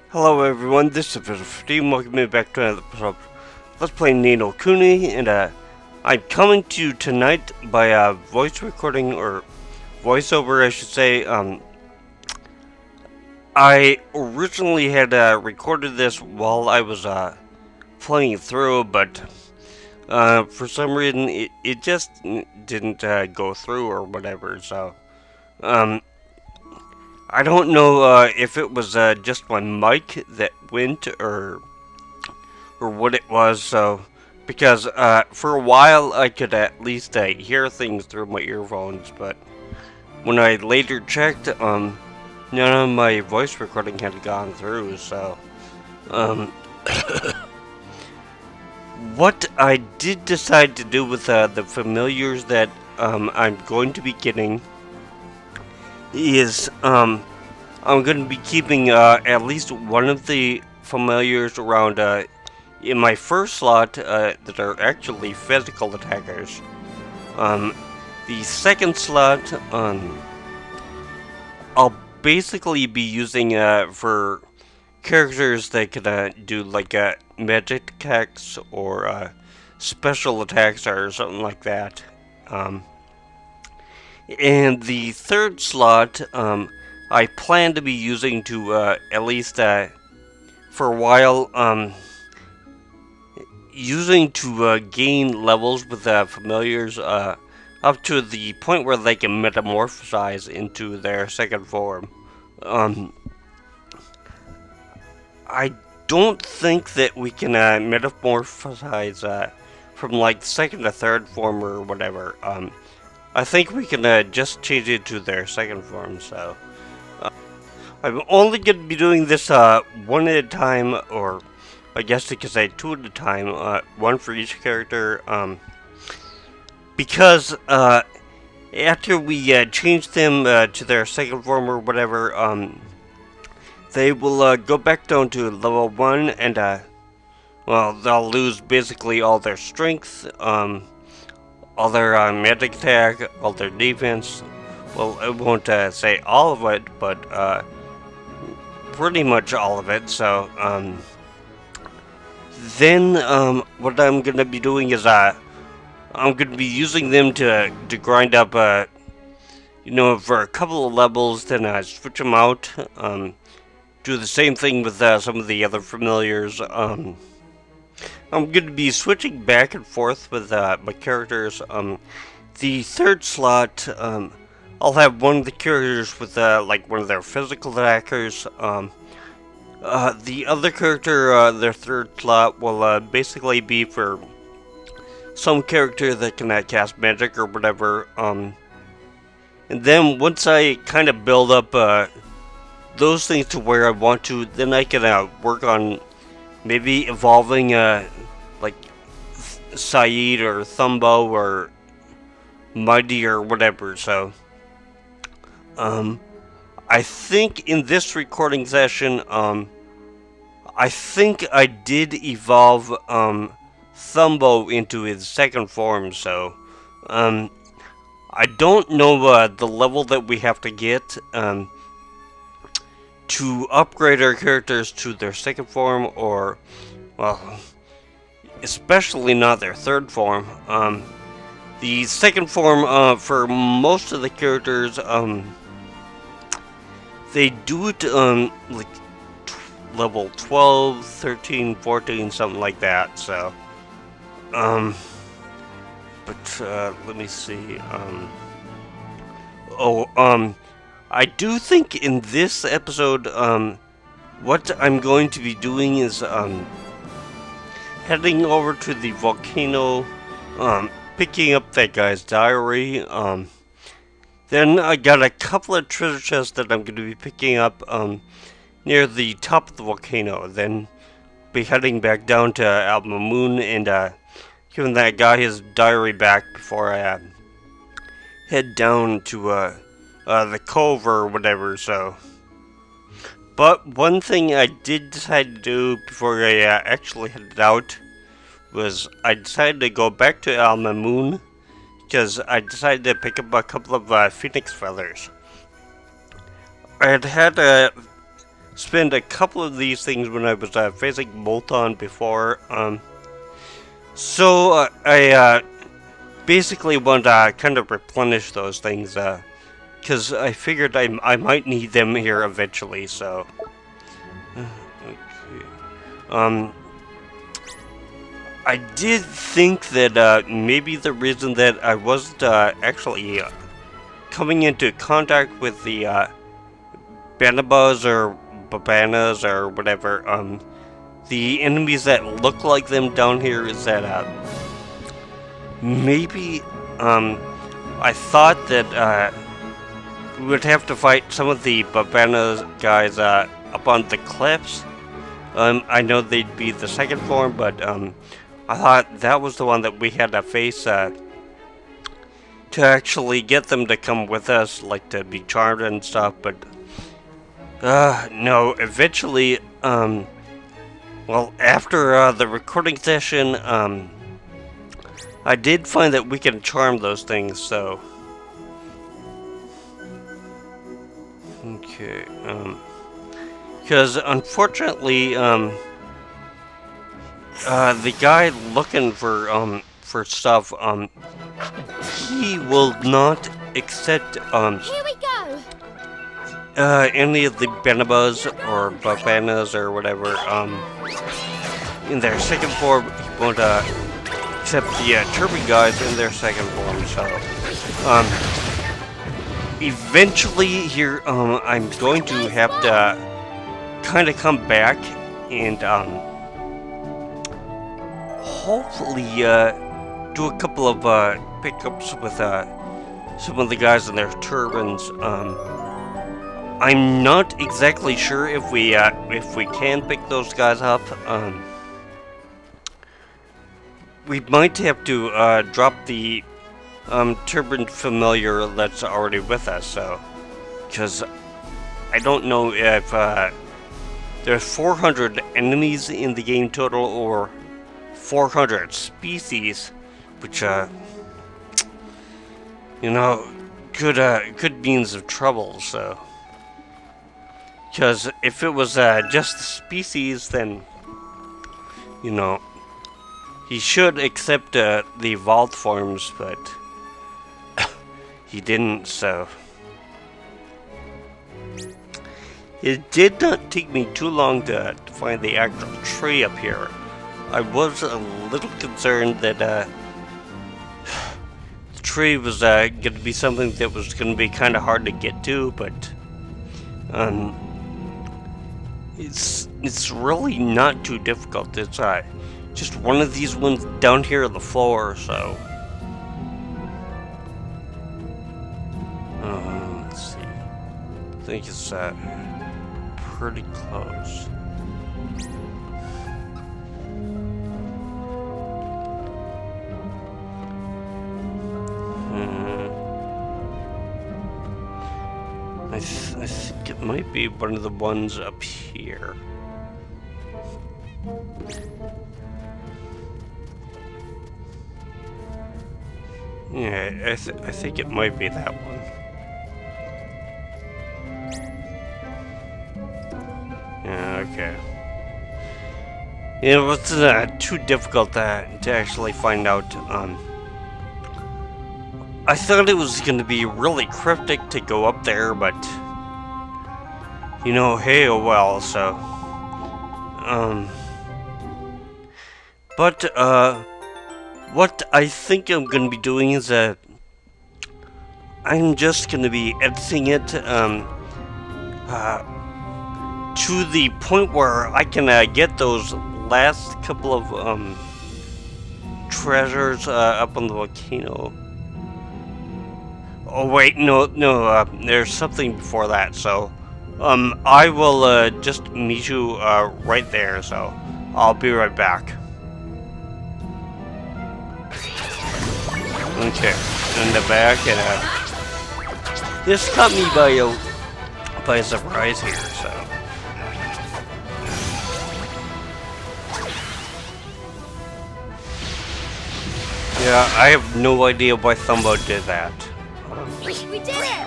Hello everyone, this is Steve. Welcome me back to another episode. Let's play Kuni, and I'm coming to you tonight by voice recording or voiceover, I should say. I originally had recorded this while I was playing through, but for some reason it just didn't go through or whatever. So um, I don't know if it was just my mic that went or what it was. So because for a while I could at least hear things through my earphones, but when I later checked, none of my voice recording had gone through. So um, what I did decide to do with the familiars that I'm going to be getting is I'm going to be keeping at least one of the familiars around in my first slot that are actually physical attackers. The second slot I'll basically be using for characters that can do like magic attacks or special attacks or something like that. And the third slot I plan to be using to at least for a while using to gain levels with familiars up to the point where they can metamorphosize into their second form. I don't think that we can metamorphosize from like second to third form or whatever. I think we can just change it to their second form, so I'm only going to be doing this one at a time, or I guess you could say two at a time, one for each character, because after we change them to their second form or whatever, they will go back down to level 1, and well, they'll lose basically all their strength, all their magic attack, all their defense. Well, I won't say all of it, but pretty much all of it. So then what I'm gonna be doing is I'm gonna be using them to grind up you know, for a couple of levels, then switch them out. Do the same thing with some of the other familiars. I'm going to be switching back and forth with my characters. The third slot, I'll have one of the characters with like one of their physical attackers. The other character, their third slot, will basically be for some character that can cast magic or whatever. And then once I kind of build up those things to where I want to, then I can work on maybe evolving like Saeed or Thumbo or Mighty or whatever. So I think in this recording session, I think I did evolve Thumbo into his second form. So I don't know the level that we have to get to upgrade our characters to their second form, or, well, especially not their third form. The second form, for most of the characters, they do it, like, level 12, 13, 14, something like that, so, but, let me see, I do think in this episode, what I'm going to be doing is, heading over to the volcano, picking up that guy's diary, then I got a couple of treasure chests that I'm going to be picking up, near the top of the volcano, then be heading back down to Al Mamoon and, giving that guy his diary back before I, head down to, the cove or whatever, so. But one thing I did decide to do before I actually headed out was I decided to go back to Al Mamoon because I decided to pick up a couple of phoenix feathers. I had spend a couple of these things when I was facing Molton before. So I basically want to kind of replenish those things, because I figured I might need them here eventually. So, okay. I did think that maybe the reason that I wasn't actually coming into contact with the Banabas or Babanas or whatever, the enemies that look like them down here is that maybe I thought that we would have to fight some of the Babana guys up on the cliffs. I know they'd be the second form, but I thought that was the one that we had to face to actually get them to come with us, like to be charmed and stuff, but no, eventually, well, after the recording session, I did find that we can charm those things, so... Okay, because unfortunately, the guy looking for stuff, he will not accept, Here we go! any of the Banabas or Babanas or whatever, in their second form. He won't, accept the, Turban guys in their second form, so, eventually here, I'm going to have to kind of come back and, hopefully, do a couple of, pickups with, some of the guys in their turbans. I'm not exactly sure if we can pick those guys up. We might have to drop the turban familiar that's already with us, so because I don't know if there's 400 enemies in the game total or 400 species, which you know, good means of trouble. So, because if it was just the species, then you know, he should accept the evolved forms, but he didn't, so... It did not take me too long to find the actual tree up here. I was a little concerned that the tree was going to be something that was going to be kind of hard to get to, but it's really not too difficult. It's just one of these ones down here on the floor, so... let's see. I think it's pretty close. I think it might be one of the ones up here. Yeah, I think it might be that one. Yeah, okay. It wasn't too difficult to actually find out. I thought it was going to be really cryptic to go up there, but you know, hey, oh well. So, but what I think I'm going to be doing is I'm just going to be editing it to the point where I can get those last couple of treasures up on the volcano. Oh wait, no, there's something before that, so I will just meet you right there, so I'll be right back. Okay, in the back, and this caught me by surprise here, so. Yeah, I have no idea why Thumbo did that. We did it!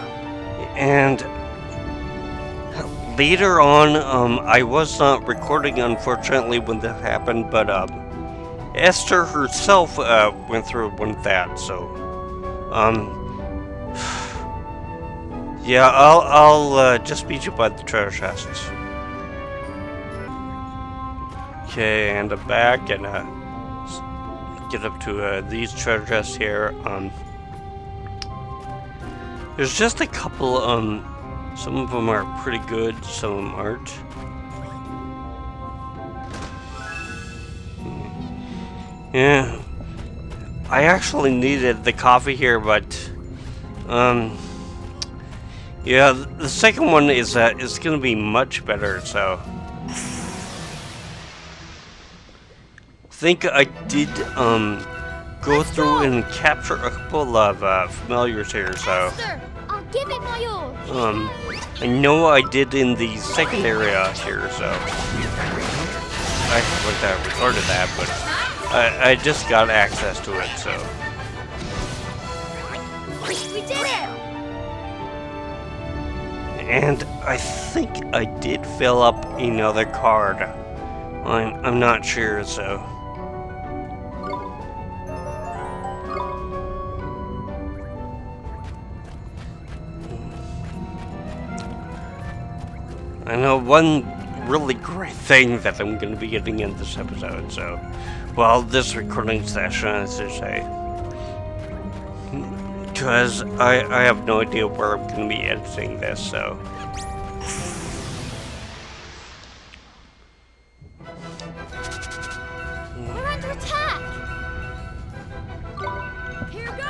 And later on, I was not recording, unfortunately, when that happened, but Esther herself went through with that, so yeah, I'll just meet you by the treasure chests. Okay, and I'm back, and get up to these treasure chests here. There's just a couple. Some of them are pretty good, some of them aren't. Yeah, I actually needed the coffee here, but yeah, the second one is gonna be much better. So I think I did go through and capture a couple of familiars here. So I'll give it my all. I know I did in the second area here. So I haven't recorded that, but I just got access to it. So We did it! and I think I did fill up another card. I'm not sure, so. I know one really great thing that I'm going to be getting in this episode, so. Well, this recording session, I should say. Because I have no idea where I'm going to be editing this, so. We're under attack! Here goes!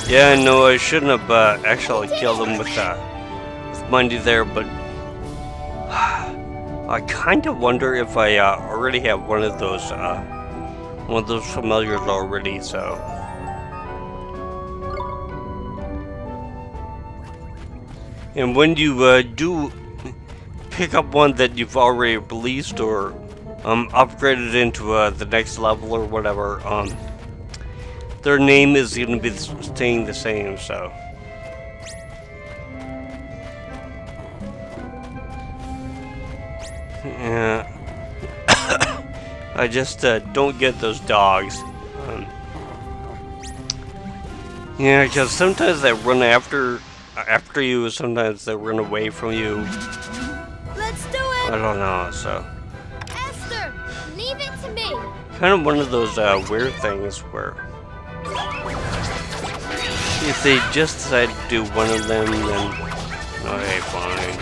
Yeah, no, I shouldn't have actually killed him with Mindy there, but I kind of wonder if I already have one of those familiars already. So, and when you do pick up one that you've already released or upgraded into the next level or whatever, their name is going to be staying the same, so. Yeah. I just don't get those dogs. Yeah, because sometimes they run after you, sometimes they run away from you. Let's do it! I don't know, so. Esther, leave it to me! Kind of one of those weird things where if they just decide to do one of them, then okay, fine.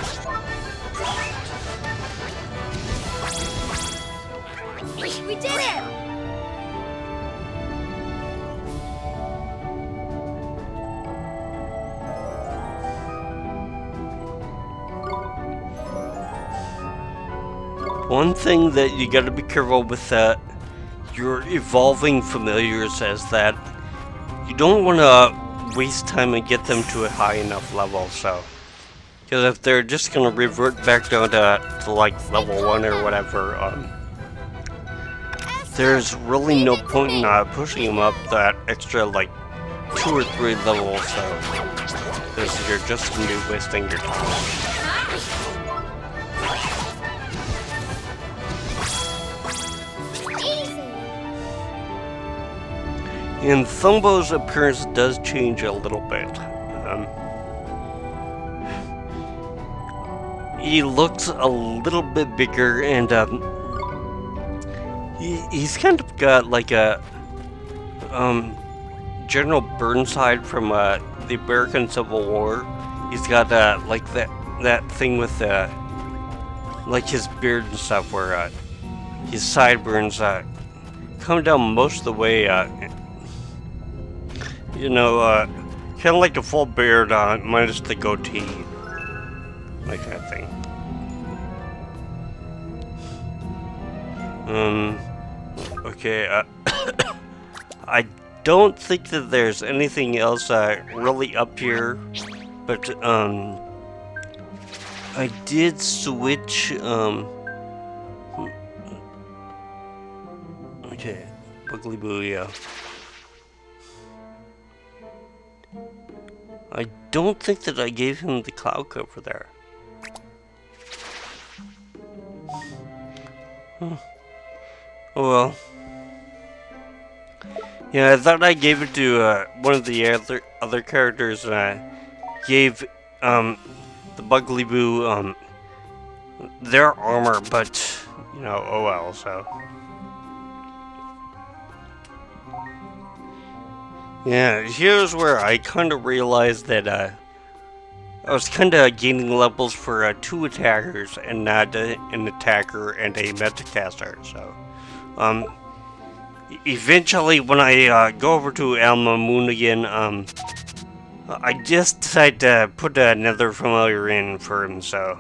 We did it! One thing that you gotta be careful with your evolving familiars is that you don't want to waste time and get them to a high enough level, so. Because if they're just gonna revert back down to like level 1 or whatever, there's really no point in pushing them up that extra like 2 or 3 levels, so. Because you're just gonna be wasting your time. And Thumbo's appearance does change a little bit. He looks a little bit bigger, and he's kind of got like a General Burnside from the American Civil War. He's got like that thing with like his beard and stuff, where his sideburns come down most of the way. You know, kind of like a full beard minus the goatee, like that thing. Okay, I don't think that there's anything else really up here, but I did switch okay, Buggly Boo, yeah. I don't think that I gave him the cloud cover there. Oh well. Yeah, I thought I gave it to one of the other characters, and I gave the Buggly Boo their armor, but you know, oh well. So yeah, here's where I kind of realized that I was kind of gaining levels for 2 attackers and not an attacker and a metacaster. So eventually, when I go over to Alma Moon again, I just decided to put another familiar in for him, so.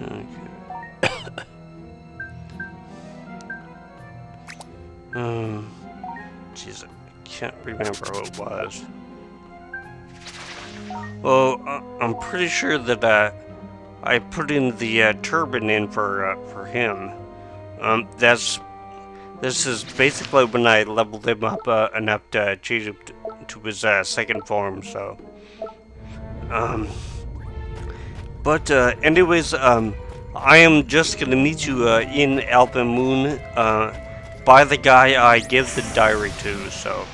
Okay. Jeez, I can't remember what it was. Well, I'm pretty sure that I put in the turban in for him. This is basically when I leveled him up enough to change him to his second form. So, but anyways, I am just gonna meet you in Alpha Moon by the guy I give the diary to. So,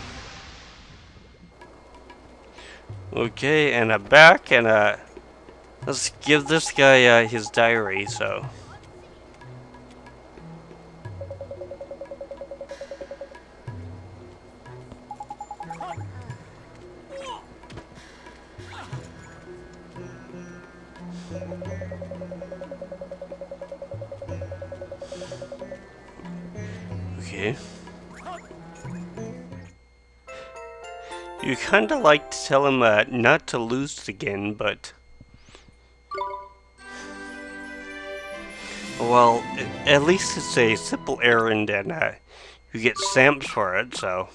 okay, and I'm back, and let's give this guy his diary. So. Okay. You kinda like to tell him not to lose again, but well, at least it's a simple errand, and you get stamps for it. So.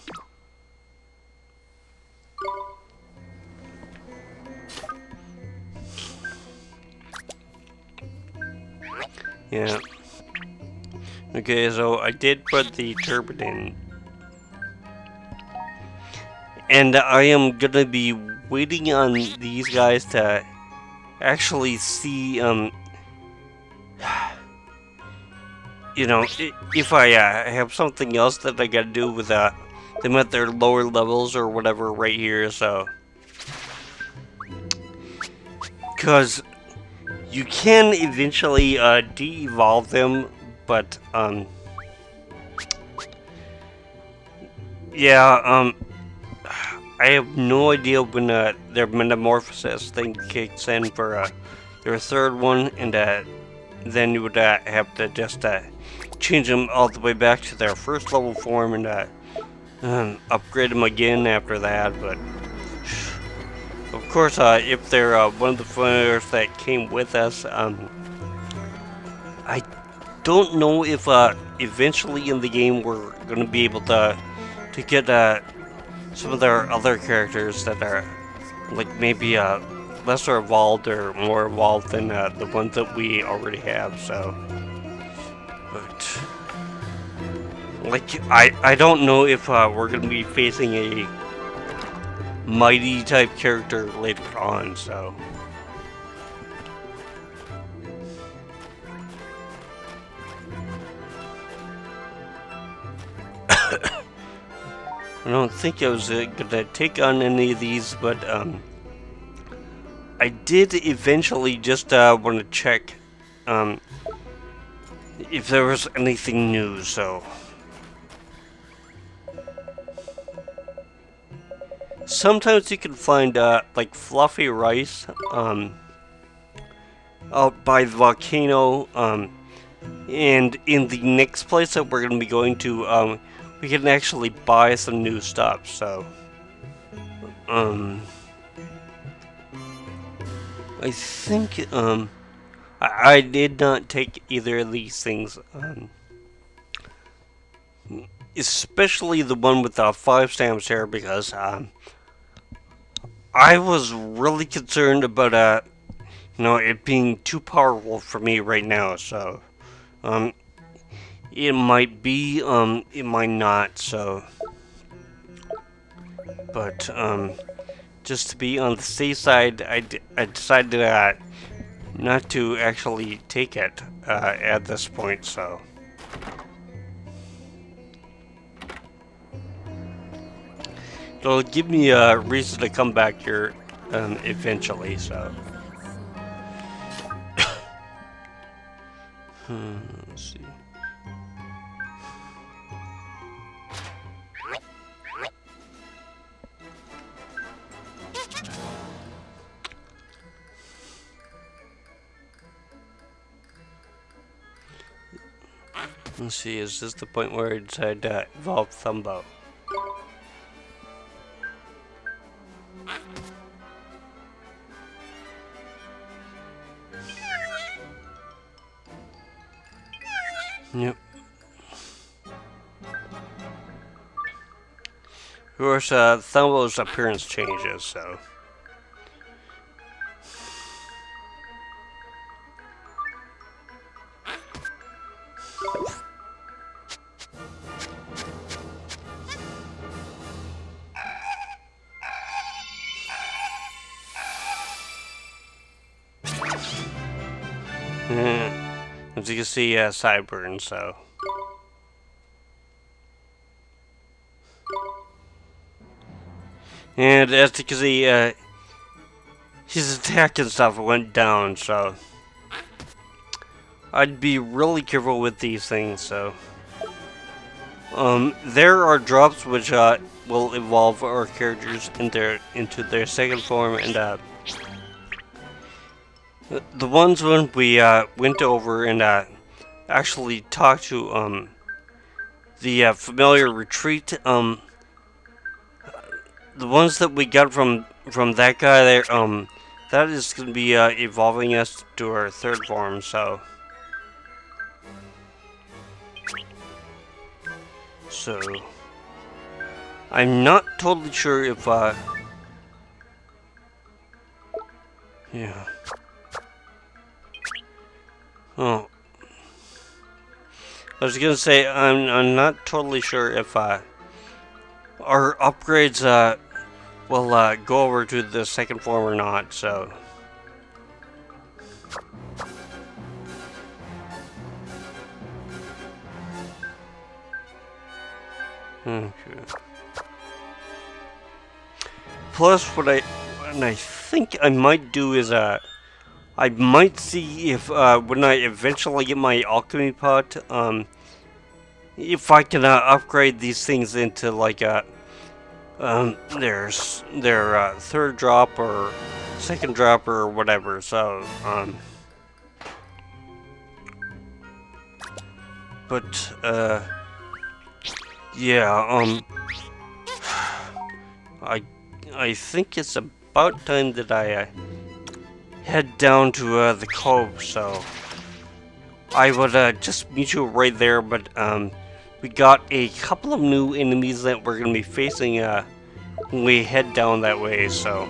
Yeah. Okay, so I did put the turban in. And I am gonna be waiting on these guys to actually see, you know, if I have something else that I gotta do with them at their lower levels or whatever right here, so. Because you can eventually de-evolve them, but yeah, I have no idea when their metamorphosis thing kicks in for their third one, and then you would have to just change them all the way back to their first level form and upgrade them again after that. But of course, if they're one of the familiars that came with us, I don't know if eventually in the game we're gonna be able to get some of their other characters that are like maybe lesser evolved or more evolved than the ones that we already have. So, but like I don't know if we're gonna be facing a mighty type character later on. So. I don't think I was gonna take on any of these, but I did eventually just want to check if there was anything new. So sometimes you can find like fluffy rice out by the volcano, and in the next place that we're gonna be going to, we can actually buy some new stuff. So, I think, I did not take either of these things, especially the one with 5 stamps here, because I was really concerned about it being too powerful for me right now. So it might be, it might not. So, but just to be on the safe side, I decided not to actually take it at this point. So. It'll give me a reason to come back here eventually, so. Let's see. Let's see, is this the point where I decide to evolve Thumbo? Yep. Of course, Thumbo's appearance changes, so. As you can see, sideburns, so. And as you can see, his attack and stuff went down, so. I'd be really careful with these things, so. There are drops which will evolve our characters into their second form, and the ones when we went over and actually talked to the familiar retreat, the ones that we got from that guy there, that is going to be evolving us to our third form, so. So, I'm not totally sure if yeah. Oh, I was gonna say I'm not totally sure if our upgrades will go over to the second form or not. So. Okay. Plus, what I think I might do is I might see if when I eventually get my alchemy pot, if I can upgrade these things into like their third drop or second drop or whatever. So but yeah, I think it's about time that I head down to the cove, so I would just meet you right there, but we got a couple of new enemies that we're going to be facing when we head down that way, so.